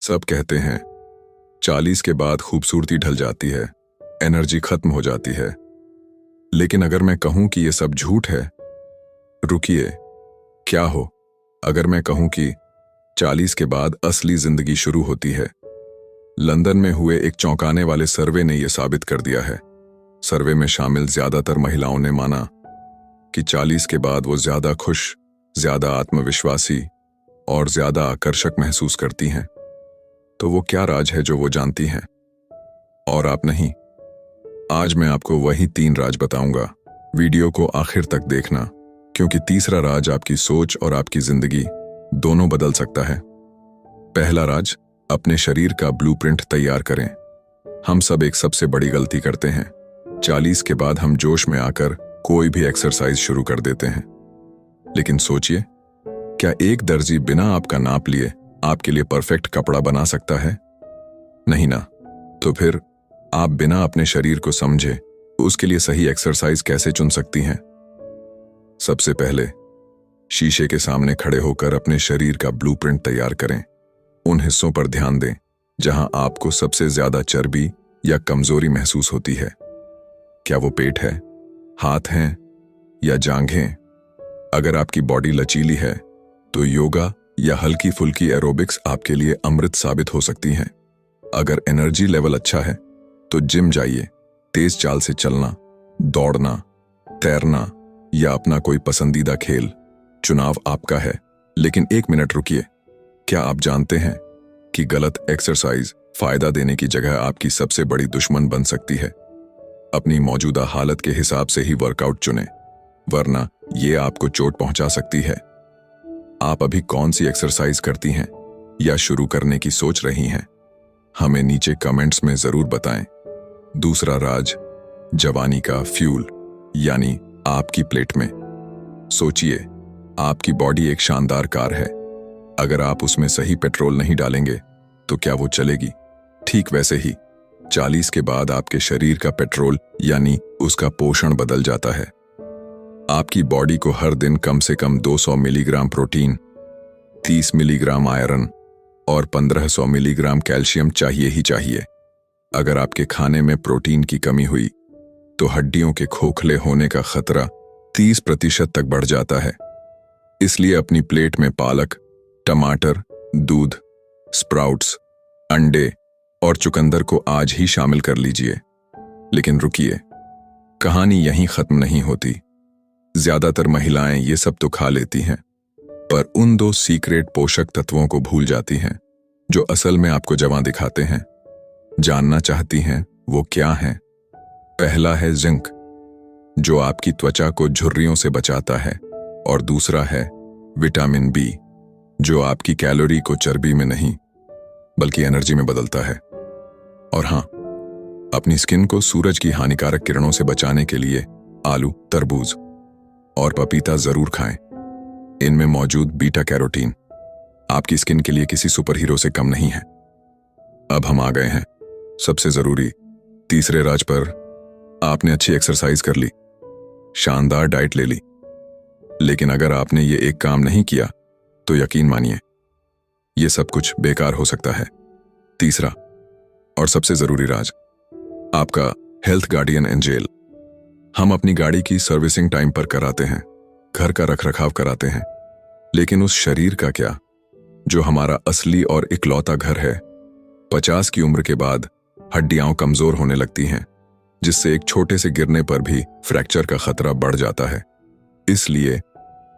सब कहते हैं 40 के बाद खूबसूरती ढल जाती है, एनर्जी खत्म हो जाती है। लेकिन अगर मैं कहूं कि यह सब झूठ है, रुकिए, क्या हो अगर मैं कहूं कि 40 के बाद असली जिंदगी शुरू होती है। लंदन में हुए एक चौंकाने वाले सर्वे ने यह साबित कर दिया है। सर्वे में शामिल ज्यादातर महिलाओं ने माना कि 40 के बाद वो ज्यादा खुश, ज्यादा आत्मविश्वासी और ज्यादा आकर्षक महसूस करती हैं। तो वो क्या राज है जो वो जानती हैं और आप नहीं? आज मैं आपको वही 3 राज बताऊंगा। वीडियो को आखिर तक देखना, क्योंकि तीसरा राज आपकी सोच और आपकी जिंदगी दोनों बदल सकता है। पहला राज, अपने शरीर का ब्लूप्रिंट तैयार करें। हम सब एक सबसे बड़ी गलती करते हैं। 40 के बाद हम जोश में आकर कोई भी एक्सरसाइज शुरू कर देते हैं। लेकिन सोचिए, क्या एक दर्जी बिना आपका नाप लिए आपके लिए परफेक्ट कपड़ा बना सकता है? नहीं ना। तो फिर आप बिना अपने शरीर को समझे उसके लिए सही एक्सरसाइज कैसे चुन सकती हैं? सबसे पहले शीशे के सामने खड़े होकर अपने शरीर का ब्लूप्रिंट तैयार करें। उन हिस्सों पर ध्यान दें जहां आपको सबसे ज्यादा चर्बी या कमजोरी महसूस होती है। क्या वो पेट है, हाथ हैं या जांघें? अगर आपकी बॉडी लचीली है तो योगा या हल्की फुल्की एरोबिक्स आपके लिए अमृत साबित हो सकती हैं। अगर एनर्जी लेवल अच्छा है तो जिम जाइए। तेज चाल से चलना, दौड़ना, तैरना या अपना कोई पसंदीदा खेल, चुनाव आपका है। लेकिन 1 मिनट रुकिए। क्या आप जानते हैं कि गलत एक्सरसाइज फायदा देने की जगह आपकी सबसे बड़ी दुश्मन बन सकती है? अपनी मौजूदा हालत के हिसाब से ही वर्कआउट चुनें, वरना ये आपको चोट पहुंचा सकती है। आप अभी कौन सी एक्सरसाइज करती हैं या शुरू करने की सोच रही हैं? हमें नीचे कमेंट्स में जरूर बताएं। दूसरा राज, जवानी का फ्यूल, यानी आपकी प्लेट में। सोचिए, आपकी बॉडी एक शानदार कार है। अगर आप उसमें सही पेट्रोल नहीं डालेंगे तो क्या वो चलेगी? ठीक वैसे ही 40 के बाद आपके शरीर का पेट्रोल यानी उसका पोषण बदल जाता है। आपकी बॉडी को हर दिन कम से कम 200 मिलीग्राम प्रोटीन, 30 मिलीग्राम आयरन और 1500 मिलीग्राम कैल्शियम चाहिए ही चाहिए। अगर आपके खाने में प्रोटीन की कमी हुई तो हड्डियों के खोखले होने का खतरा 30% तक बढ़ जाता है। इसलिए अपनी प्लेट में पालक, टमाटर, दूध, स्प्राउट्स, अंडे और चुकंदर को आज ही शामिल कर लीजिए। लेकिन रुकिए, कहानी यहीं खत्म नहीं होती। ज्यादातर महिलाएं ये सब तो खा लेती हैं, पर उन 2 सीक्रेट पोषक तत्वों को भूल जाती हैं जो असल में आपको जवां दिखाते हैं। जानना चाहती हैं वो क्या हैं? पहला है जिंक, जो आपकी त्वचा को झुर्रियों से बचाता है, और दूसरा है विटामिन बी, जो आपकी कैलोरी को चर्बी में नहीं बल्कि एनर्जी में बदलता है। और हां, अपनी स्किन को सूरज की हानिकारक किरणों से बचाने के लिए आलू, तरबूज और पपीता जरूर खाएं। इनमें मौजूद बीटा कैरोटीन आपकी स्किन के लिए किसी सुपर हीरो से कम नहीं है। अब हम आ गए हैं सबसे जरूरी तीसरे राज पर। आपने अच्छी एक्सरसाइज कर ली, शानदार डाइट ले ली, लेकिन अगर आपने ये एक काम नहीं किया तो यकीन मानिए ये सब कुछ बेकार हो सकता है। तीसरा और सबसे जरूरी राज, आपका हेल्थ गार्डियन एंजेल। हम अपनी गाड़ी की सर्विसिंग टाइम पर कराते हैं, घर का रखरखाव कराते हैं, लेकिन उस शरीर का क्या जो हमारा असली और इकलौता घर है? 50 की उम्र के बाद हड्डियां कमजोर होने लगती हैं, जिससे एक छोटे से गिरने पर भी फ्रैक्चर का खतरा बढ़ जाता है। इसलिए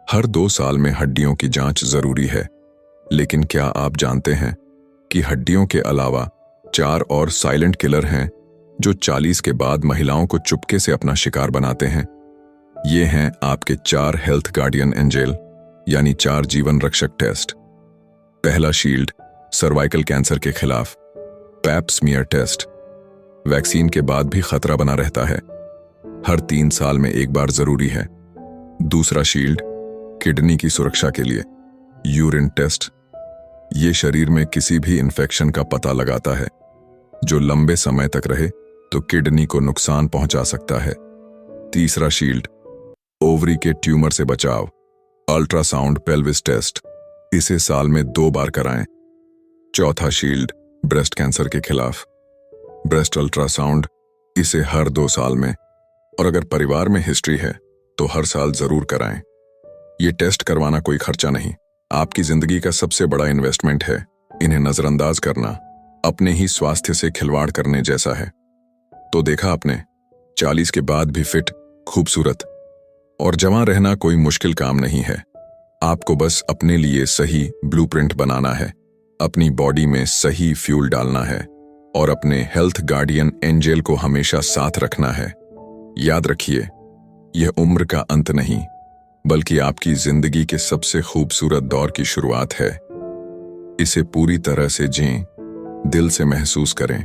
हर 2 साल में हड्डियों की जांच जरूरी है। लेकिन क्या आप जानते हैं कि हड्डियों के अलावा 4 और साइलेंट किलर हैं जो 40 के बाद महिलाओं को चुपके से अपना शिकार बनाते हैं? ये हैं आपके 4 हेल्थ गार्डियन एंजेल, यानी 4 जीवन रक्षक टेस्ट। पहला शील्ड, सर्वाइकल कैंसर के खिलाफ पैप स्मीयर टेस्ट। वैक्सीन के बाद भी खतरा बना रहता है, हर 3 साल में एक बार जरूरी है। दूसरा शील्ड, किडनी की सुरक्षा के लिए यूरिन टेस्ट। ये शरीर में किसी भी इंफेक्शन का पता लगाता है जो लंबे समय तक रहे तो किडनी को नुकसान पहुंचा सकता है। तीसरा शील्ड, ओवरी के ट्यूमर से बचाव, अल्ट्रासाउंड पेल्विस टेस्ट। इसे साल में 2 बार कराएं। चौथा शील्ड ब्रेस्ट कैंसर के खिलाफ। ब्रेस्ट अल्ट्रासाउंड, इसे हर 2 साल में, और अगर परिवार में हिस्ट्री है तो हर साल जरूर कराएं। ये टेस्ट करवाना कोई खर्चा नहीं, आपकी जिंदगी का सबसे बड़ा इन्वेस्टमेंट है। इन्हें नजरअंदाज करना अपने ही स्वास्थ्य से खिलवाड़ करने जैसा है। तो देखा आपने, 40 के बाद भी फिट, खूबसूरत और जवां रहना कोई मुश्किल काम नहीं है। आपको बस अपने लिए सही ब्लूप्रिंट बनाना है, अपनी बॉडी में सही फ्यूल डालना है और अपने हेल्थ गार्डियन एंजल को हमेशा साथ रखना है। याद रखिए, यह उम्र का अंत नहीं, बल्कि आपकी जिंदगी के सबसे खूबसूरत दौर की शुरुआत है। इसे पूरी तरह से जिएं, दिल से महसूस करें।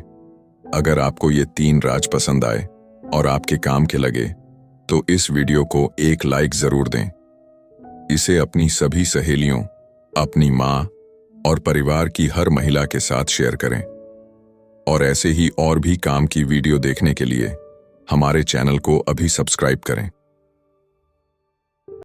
अगर आपको ये 3 राज पसंद आए और आपके काम के लगे तो इस वीडियो को एक लाइक जरूर दें। इसे अपनी सभी सहेलियों, अपनी माँ और परिवार की हर महिला के साथ शेयर करें। और ऐसे ही और भी काम की वीडियो देखने के लिए हमारे चैनल को अभी सब्सक्राइब करें।